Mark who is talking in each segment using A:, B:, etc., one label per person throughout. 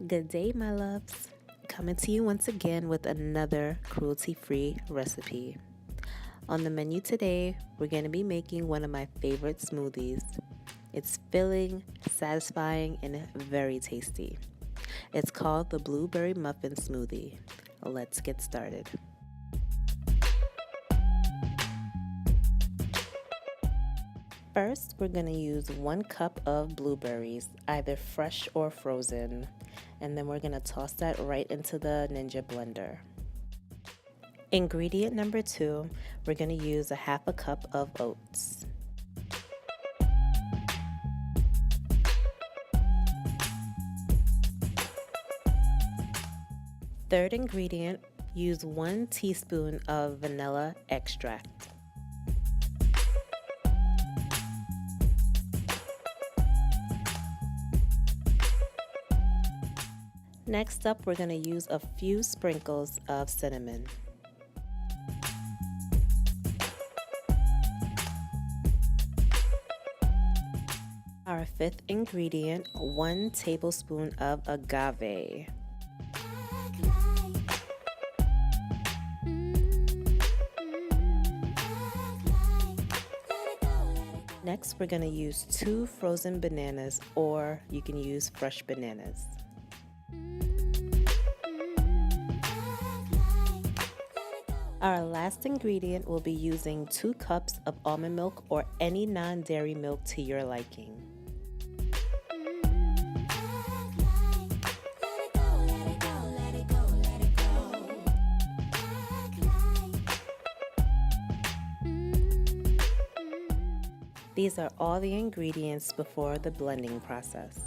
A: Good day, my loves. Coming to you once again with another cruelty-free recipe. On the menu today, we're going to be making one of my favorite smoothies. It's filling, satisfying, and very tasty. It's called the Blueberry Muffin Smoothie. Let's get started. First, we're going to use 1 cup of blueberries, either fresh or frozen, and then we're going to toss that right into the Ninja blender. Ingredient number 2, we're going to use a 1/2 cup of oats. Third ingredient, use 1 teaspoon of vanilla extract. Next up, we're going to use a few sprinkles of cinnamon. Our 5th ingredient, 1 tablespoon of agave. Next, we're going to use 2 frozen bananas, or you can use fresh bananas. Our last ingredient will be using 2 cups of almond milk or any non-dairy milk to your liking. These are all the ingredients before the blending process.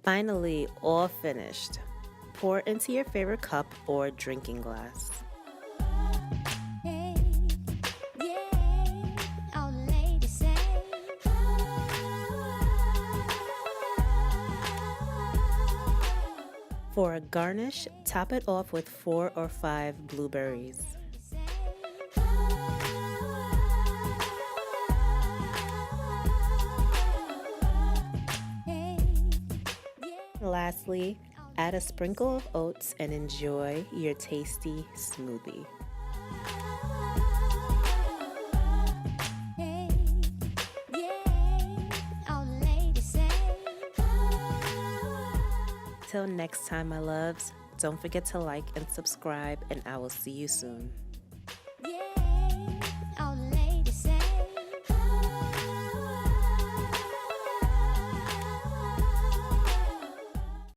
A: Finally, all finished. Pour into your favorite cup or drinking glass. For a garnish, top it off with 4 or 5 blueberries. Lastly, add a sprinkle of oats and enjoy your tasty smoothie. Till next time, my loves, don't forget to like and subscribe, and I will see you soon.